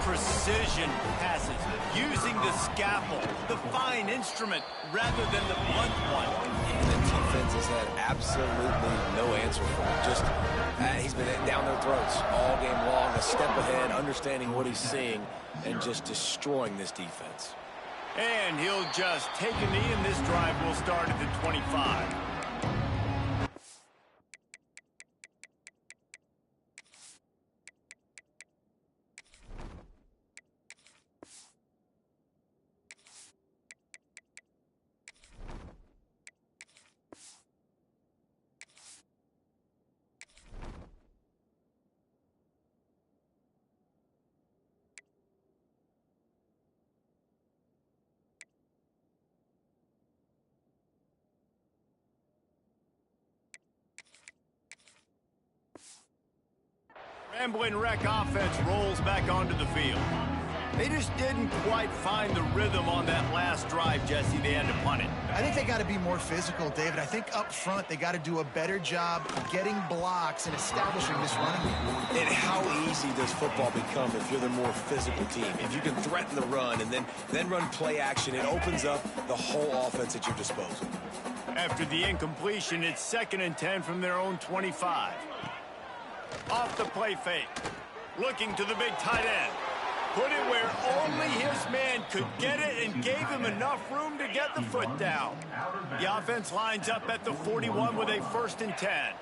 Precision passes. Using the scalpel, the fine instrument, rather than the blunt one. And the defense has had absolutely no answer for him. Just, he's been down their throats all game long, a step ahead, understanding what he's seeing, and just destroying this defense. And he'll just take a knee, and this drive will start at the 25. Rambling wreck offense rolls back onto the field. They just didn't quite find the rhythm on that last drive, Jesse. They had to punt it. I think they got to be more physical, David. I think up front they got to do a better job getting blocks and establishing this running game. And how easy does football become if you're the more physical team? If you can threaten the run and then run play action, it opens up the whole offense at your disposal. After the incompletion, it's 2nd and 10 from their own 25. Off the play fake. Looking to the big tight end. Put it where only his man could get it and gave him enough room to get the foot down. The offense lines up at the 41 with a 1st and 10.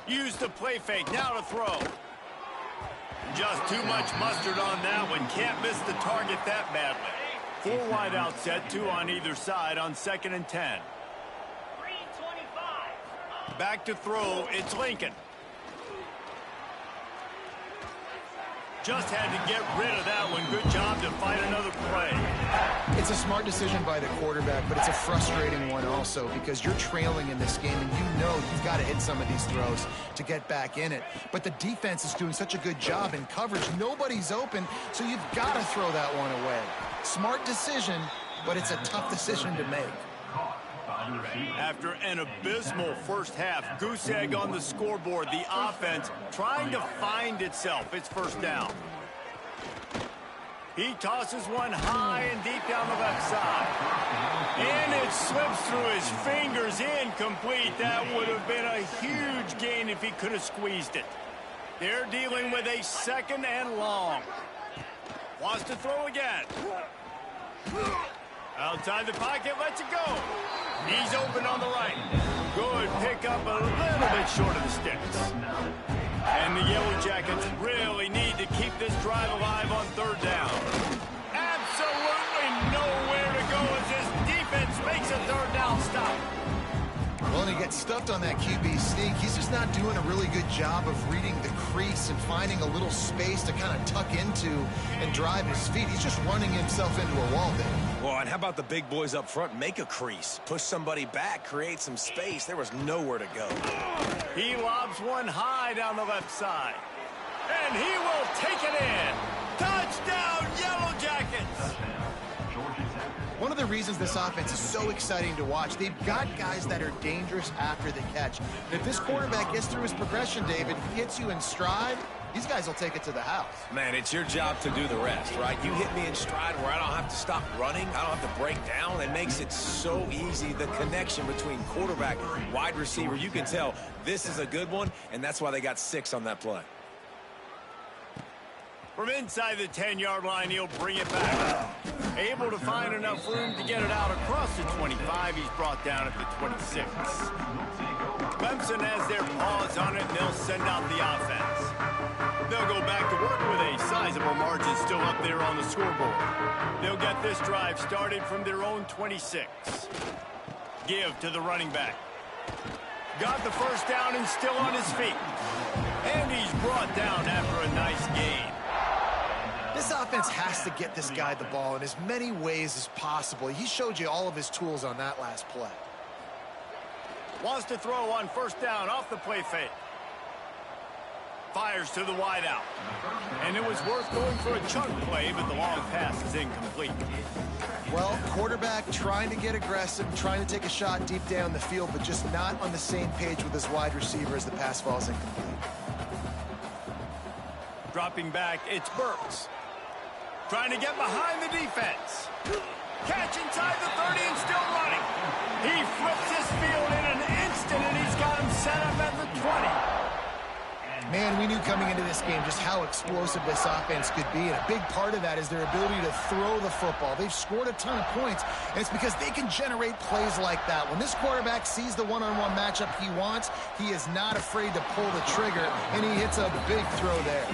Use the play fake. Now to throw. Just too much mustard on that one. Can't miss the target that badly. 4 wide out set, 2 on either side on 2nd and 10. Back to throw, it's Lincoln. Just had to get rid of that one. Good job to find another play. It's a smart decision by the quarterback, but it's a frustrating one also because you're trailing in this game and you know you've got to hit some of these throws to get back in it. But the defense is doing such a good job in coverage. Nobody's open, so you've got to throw that one away. Smart decision, but it's a tough decision to make. After an abysmal first half, goose egg on the scoreboard, the offense trying to find itself. It's first down. He tosses one high and deep down the left side. And it slips through his fingers, incomplete. That would have been a huge gain if he could have squeezed it. They're dealing with a 2nd and long. Wants to throw again. Outside the pocket, lets it go. He's open on the right. Good pickup, a little bit short of the sticks. And the Yellow Jackets really need to keep this drive alive on 3rd down. Absolutely nowhere to go as this defense makes a 3rd down stop. Well, and he gets stuffed on that QB sneak. He's just not doing a really good job of reading the crease and finding a little space to kind of tuck into and drive his feet. He's just running himself into a wall there. Well, and how about the big boys up front? Make a crease. Push somebody back. Create some space. There was nowhere to go. He lobs one high down the left side. And he will take it in. Touchdown, Yellow Jackets! One of the reasons this offense is so exciting to watch, they've got guys that are dangerous after the catch. And if this quarterback gets through his progression, David, hits you in stride, these guys will take it to the house. Man, it's your job to do the rest, right? You hit me in stride where I don't have to stop running. I don't have to break down. It makes it so easy, the connection between quarterback and wide receiver. You can tell this is a good one, and that's why they got 6 on that play. From inside the 10-yard line, he'll bring it back. Able to find enough room to get it out across the 25. He's brought down at the 26. Clemson has their paws on it, and they'll send out the offense. They'll go back to work with a sizable margin still up there on the scoreboard. They'll get this drive started from their own 26. Give to the running back. Got the 1st down and still on his feet. And he's brought down after a nice gain. This offense has to get this guy the ball in as many ways as possible. He showed you all of his tools on that last play. Wants to throw on 1st down off the play fake. Fires to the wide out. And it was worth going for a chunk play, but the long pass is incomplete. Well, quarterback trying to get aggressive, trying to take a shot deep down the field, but just not on the same page with his wide receiver as the pass falls incomplete. Dropping back, it's Burks. Trying to get behind the defense. Catch inside the 30 and still running. He flips his field in an instant, and he's got him set up at the 20. Man, we knew coming into this game just how explosive this offense could be, and a big part of that is their ability to throw the football. They've scored a ton of points, and it's because they can generate plays like that. When this quarterback sees the one-on-one matchup he wants, he is not afraid to pull the trigger, and he hits a big throw there.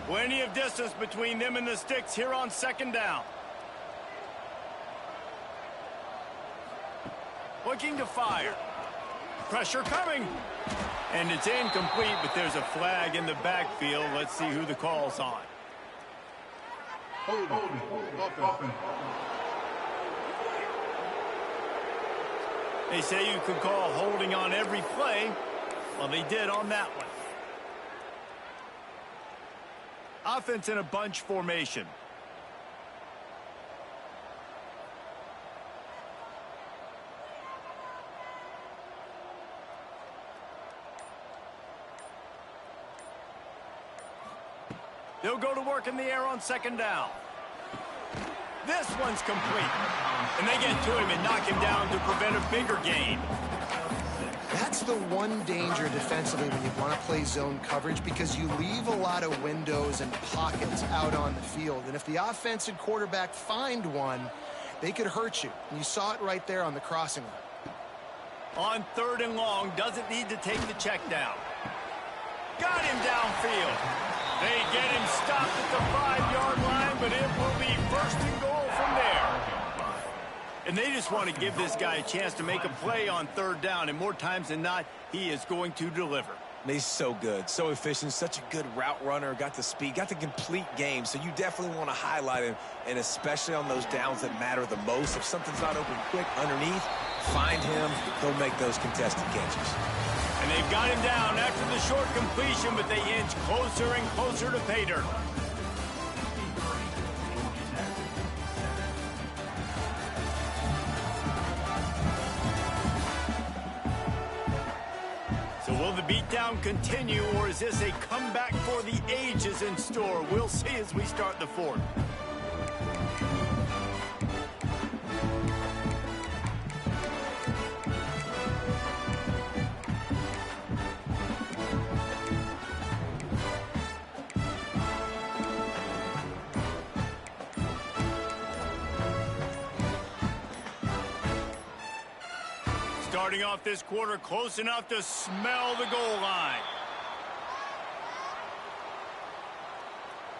Plenty of distance between them and the sticks here on 2nd down. Looking to fire. Pressure coming. And it's incomplete, but there's a flag in the backfield. Let's see who the call's on. They say you could call holding on every play. Well, they did on that one. Offense in a bunch formation. They'll go to work in the air on 2nd down. This one's complete. And they get to him and knock him down to prevent a bigger gain. That's the one danger defensively when you want to play zone coverage, because you leave a lot of windows and pockets out on the field. And if the offense and quarterback find one, they could hurt you. And you saw it right there on the crossing line. On 3rd and long, doesn't need to take the check down. Got him downfield. They get him stopped at the 5-yard line, but it will be 1st and goal from there. And they just want to give this guy a chance to make a play on 3rd down, and more times than not, he is going to deliver. He's so good, so efficient, such a good route runner, got the speed, got the complete game, so you definitely want to highlight him, and especially on those downs that matter the most. If something's not open quick underneath, find him, he'll make those contested catches. And they've got him down after the short completion, but they inch closer and closer to pay dirt. So will the beatdown down continue, or is this a comeback for the ages in store? We'll see as we start the fourth. Starting off this quarter close enough to smell the goal line.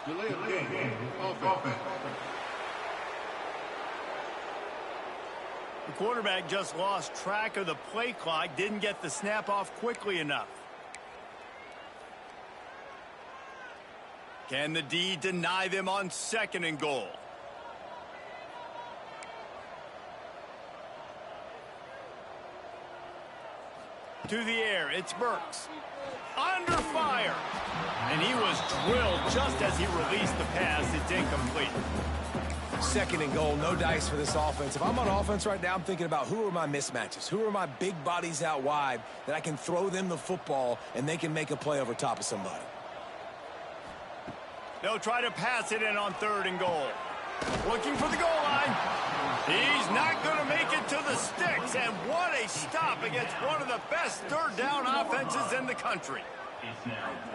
Delay of game. Offense. The quarterback just lost track of the play clock, didn't get the snap off quickly enough. Can the D deny them on 2nd and goal? To the air, it's Burks. Under fire. And he was drilled just as he released the pass. It's incomplete. 2nd and goal, no dice for this offense. If I'm on offense right now, I'm thinking about who are my mismatches? Who are my big bodies out wide that I can throw them the football and they can make a play over top of somebody? They'll try to pass it in on 3rd and goal. Looking for the goal line. He's not going to make it to the sticks, and what a stop against one of the best 3rd down offenses in the country.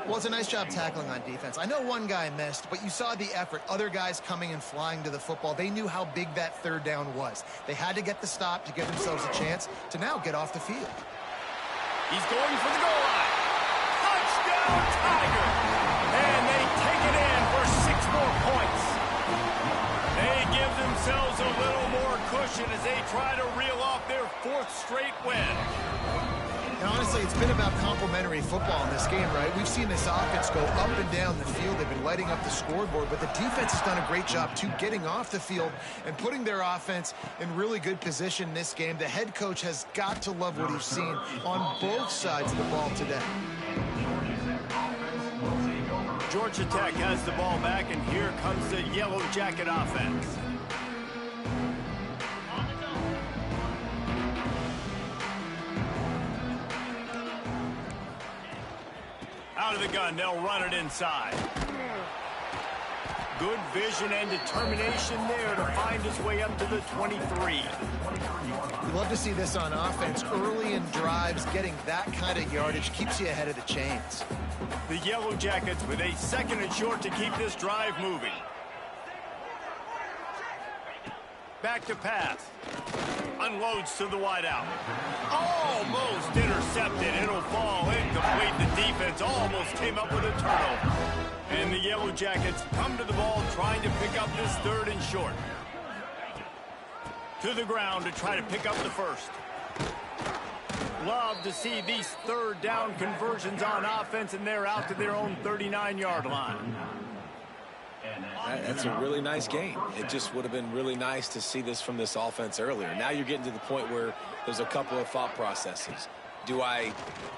Well, it's a nice job tackling on defense. I know one guy missed, but you saw the effort. Other guys coming and flying to the football. They knew how big that 3rd down was. They had to get the stop to give themselves a chance to now get off the field. He's going for the goal line. Touchdown, Tiger! And they take it in for 6 more points. They give themselves a little more cushion as they try to reel off their 4th straight win. And honestly, it's been about complementary football in this game, right? We've seen this offense go up and down the field. They've been lighting up the scoreboard, but the defense has done a great job, too, getting off the field and putting their offense in really good position in this game. The head coach has got to love what he's seen on both sides of the ball today. Georgia Tech has the ball back, and here comes the Yellow Jacket offense. Out of the gun, they'll run it inside. Good vision and determination there to find his way up to the 23. You love to see this on offense. Early in drives, getting that kind of yardage keeps you ahead of the chains. The Yellow Jackets with a 2nd and short to keep this drive moving. Back to pass. Unloads to the wideout. Almost intercepted. It'll fall incomplete. The defense almost came up with a turnover. And the Yellow Jackets come to the ball trying to pick up this 3rd and short. To the ground to try to pick up the 1st. Love to see these 3rd down conversions on offense, and they're out to their own 39-yard line. That's a really nice game. It just would have been really nice to see this from this offense earlier. Now you're getting to the point where there's a couple of thought processes. Do I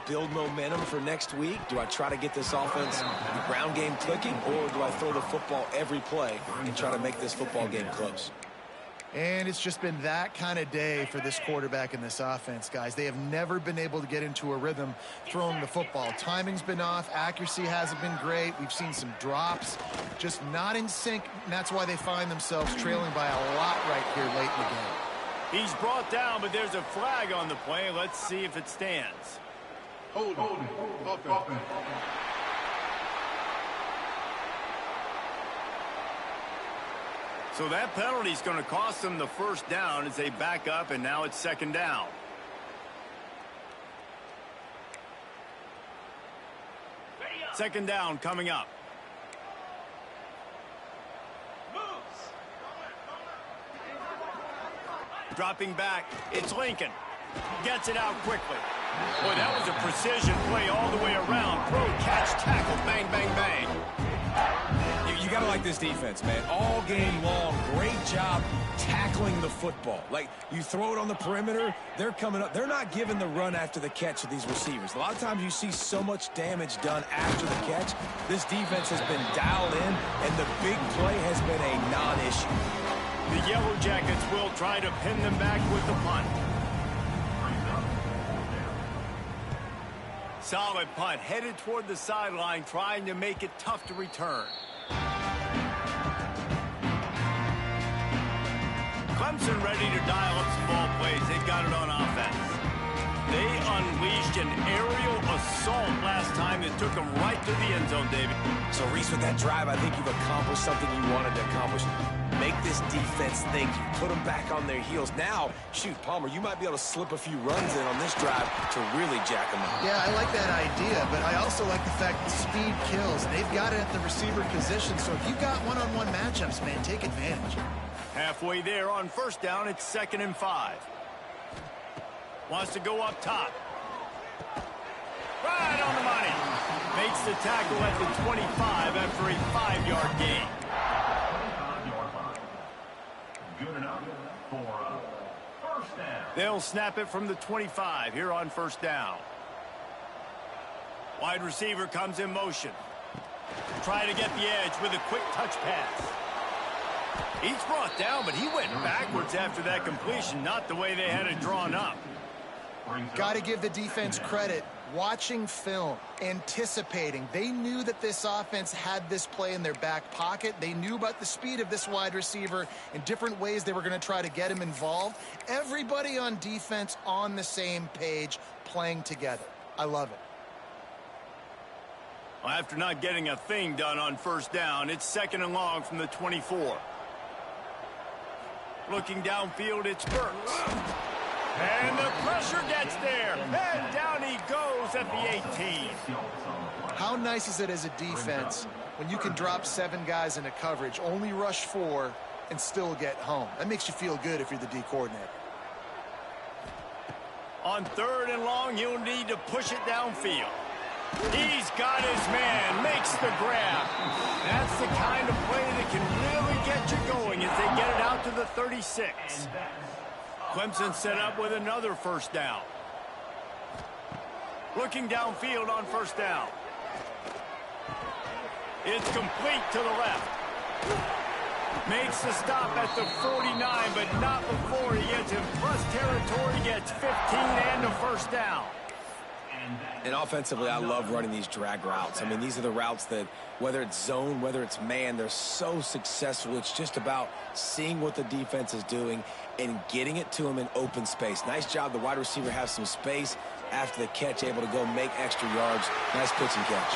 build momentum for next week? Do I try to get this offense, the ground game clicking, or do I throw the football every play and try to make this football game close? And it's just been that kind of day for this quarterback and this offense, guys. They have never been able to get into a rhythm throwing the football. Timing's been off. Accuracy hasn't been great. We've seen some drops, just not in sync, and that's why they find themselves trailing by a lot right here late in the game. He's brought down, but there's a flag on the play. Let's see if it stands. Hold offense. So that penalty is going to cost them the 1st down as they back up, and now it's 2nd down. Second down coming up. Dropping back, it's Lincoln. Gets it out quickly. Boy, that was a precision play all the way around. Pro catch, tackle, bang, bang, bang. You got to like this defense, man. All game long, great job tackling the football. Like, you throw it on the perimeter, they're coming up. They're not giving the run after the catch to these receivers. A lot of times you see so much damage done after the catch. This defense has been dialed in, and the big play has been a non-issue. The Yellow Jackets will try to pin them back with the punt. Solid punt, headed toward the sideline, trying to make it tough to return. Clemson ready to dial up some ball plays. They've got it on offense. They unleashed an aerial assault last time that took them right to the end zone, David. So, Reese, with that drive, I think you've accomplished something you wanted to accomplish. Make this defense think. You put them back on their heels. Now, shoot, Palmer, you might be able to slip a few runs in on this drive to really jack them up. Yeah, I like that idea, but I also like the fact that speed kills. They've got it at the receiver position, so if you've got one-on-one matchups, man, take advantage. Halfway there on first down, it's 2nd and 5. Wants to go up top. Right on the money. Makes the tackle at the 25 after a 5-yard gain. Good enough for first down. They'll snap it from the 25 here on first down. Wide receiver comes in motion. Try to get the edge with a quick touch pass. He's brought down, but he went backwards after that completion, not the way they had it drawn up. Got to give the defense credit. Watching film, anticipating. They knew that this offense had this play in their back pocket. They knew about the speed of this wide receiver and different ways they were going to try to get him involved. Everybody on defense on the same page, playing together. I love it. Well, after not getting a thing done on first down, it's 2nd and long from the 24. Looking downfield, it's Burks. And the pressure gets there. And down he goes at the 18. How nice is it as a defense when you can drop 7 guys into coverage, only rush 4, and still get home? That makes you feel good if you're the D coordinator. On 3rd and long, he'll need to push it downfield. He's got his man, makes the grab. That's the kind of play that can really get you going as they get it out to the 36. Clemson set up with another first down. Looking downfield on first down. It's complete to the left. Makes the stop at the 49, but not before he gets in plus territory, gets 15 and a first down. And offensively, I love running these drag routes. I mean, these are the routes that, whether it's zone, whether it's man, they're so successful. It's just about seeing what the defense is doing and getting it to them in open space. Nice job. The wide receiver has some space after the catch, able to go make extra yards. Nice pitch and catch.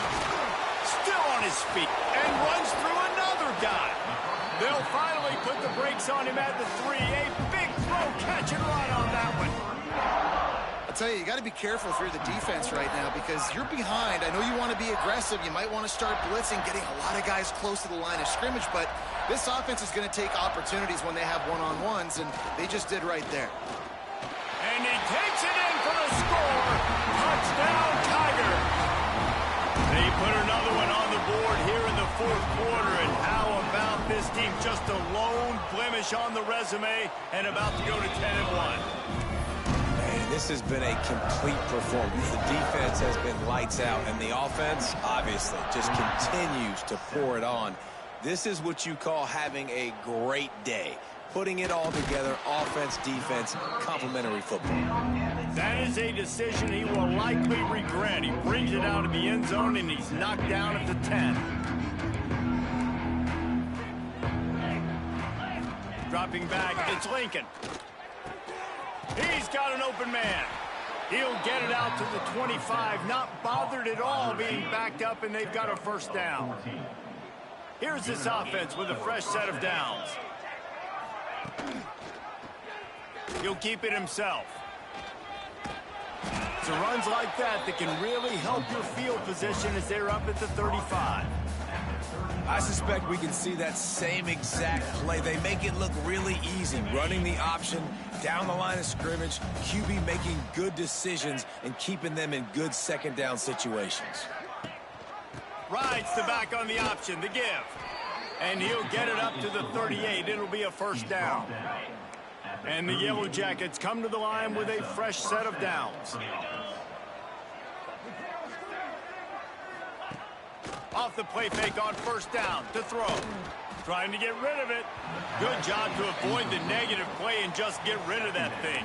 Still on his feet and runs through another guy. They'll finally put the brakes on him at the 3. A big throw, catch and run on that one. I'll tell you got to be careful if you're the defense right now because you're behind. I know you want to be aggressive. You might want to start blitzing, getting a lot of guys close to the line of scrimmage, but this offense is going to take opportunities when they have one-on-ones, and they just did right there. And he takes it in for the score. Touchdown, Tiger. They put another one on the board here in the 4th quarter, and how about this team? Just a lone blemish on the resume and about to go to 10-1. This has been a complete performance. The defense has been lights out, and the offense, obviously, just continues to pour it on. This is what you call having a great day. Putting it all together, offense, defense, complementary football. That is a decision he will likely regret. He brings it out of the end zone, and he's knocked down at the 10. Dropping back, it's Lincoln. He's got an open man. He'll get it out to the 25, not bothered at all being backed up, and they've got a first down. Here's this offense with a fresh set of downs. He'll keep it himself. It's runs like that that can really help your field position as they're up at the 35. I suspect we can see that same exact play. They make it look really easy, running the option down the line of scrimmage, QB making good decisions and keeping them in good second down situations. Rides the back on the option, the give. And he'll get it up to the 38. It'll be a first down. And the Yellow Jackets come to the line with a fresh set of downs. Off the play fake on first down to throw. Trying to get rid of it. Good job to avoid the negative play and just get rid of that thing.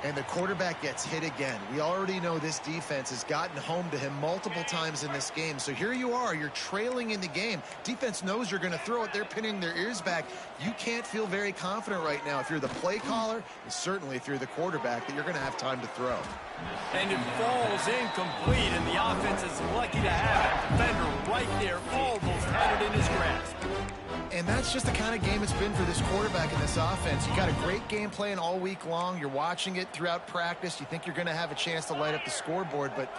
And the quarterback gets hit again. We already know this defense has gotten home to him multiple times in this game. So here you are, you're trailing in the game. Defense knows you're going to throw it. They're pinning their ears back. You can't feel very confident right now if you're the play caller, and certainly if you're the quarterback, that you're going to have time to throw. And it falls incomplete, and the offense is lucky to have a defender right there, almost had it in his grasp. And that's just the kind of game it's been for this quarterback in this offense. You got a great game plan all week long. You're watching it throughout practice. You think you're going to have a chance to light up the scoreboard, but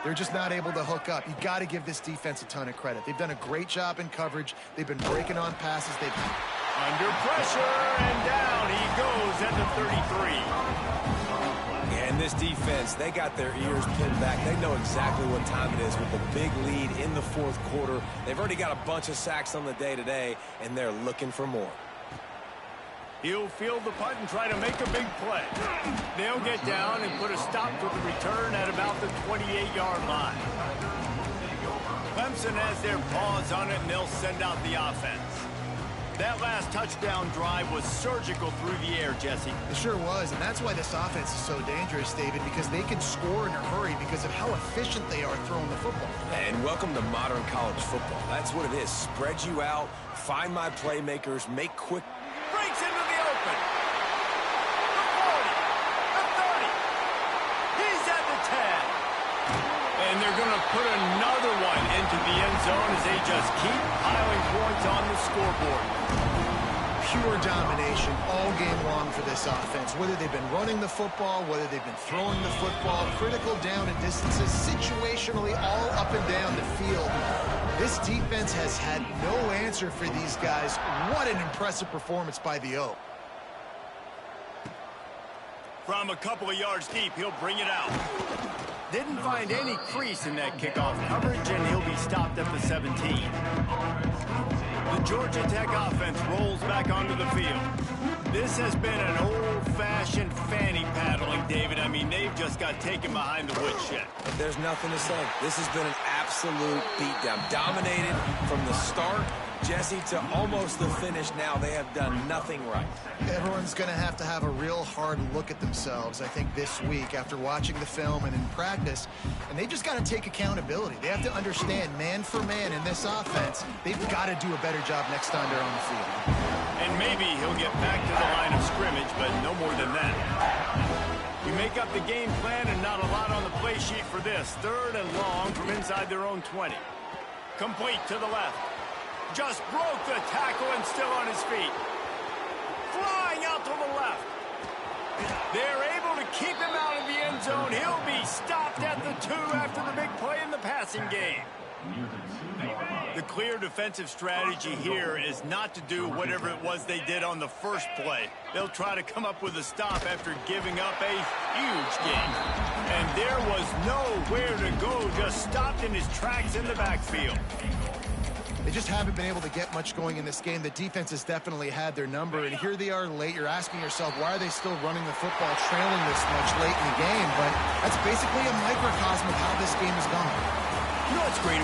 they're just not able to hook up. You got to give this defense a ton of credit. They've done a great job in coverage. They've been breaking on passes. They've under pressure, and down he goes at the 33. And this defense, they got their ears pinned back. They know exactly what time it is with the big lead in the fourth quarter. They've already got a bunch of sacks on the day today, and they're looking for more. He'll field the punt and try to make a big play. They'll get down and put a stop to the return at about the 28-yard line. Clemson has their paws on it, and they'll send out the offense. That last touchdown drive was surgical through the air, Jesse. It sure was, and that's why this offense is so dangerous, David, because they can score in a hurry because of how efficient they are throwing the football. And welcome to modern college football. That's what it is. Spread you out, find my playmakers, make quick. Breaks into the open. The 40, the 30. He's at the 10. And they're going to put another one into the end zone as they just keep piling points on the scoreboard. Pure domination all game long for this offense. Whether they've been running the football, whether they've been throwing the football, critical down and distances, situationally all up and down the field. This defense has had no answer for these guys. What an impressive performance by the O. From a couple of yards deep, he'll bring it out. Didn't find any crease in that kickoff coverage, and he'll be stopped at the 17. The Georgia Tech offense rolls back onto the field. This has been an old-fashioned fanny paddling, David. I mean, they've just got taken behind the woodshed. There's nothing to say. This has been an absolute beatdown. Dominated from the start, Jesse, to almost the finish now. They have done nothing right. Everyone's going to have a real hard look at themselves, I think, this week after watching the film and in practice. And they've just got to take accountability. They have to understand, man for man in this offense, they've got to do a better job next time they're on the field. And maybe he'll get back to the line of scrimmage, but no more than that. You make up the game plan and not a lot on the play sheet for this. 3rd and long from inside their own 20. Complete to the left. Just broke the tackle and still on his feet. Flying out to the left. They're able to keep him out of the end zone. He'll be stopped at the 2 after the big play in the passing game. The clear defensive strategy here is not to do whatever it was they did on the first play. They'll try to come up with a stop after giving up a huge gain. And there was nowhere to go, just stopped in his tracks in the backfield. They just haven't been able to get much going in this game. The defense has definitely had their number, and here they are late. You're asking yourself, why are they still running the football, trailing this much late in the game? But that's basically a microcosm of how this game has gone. You know what's great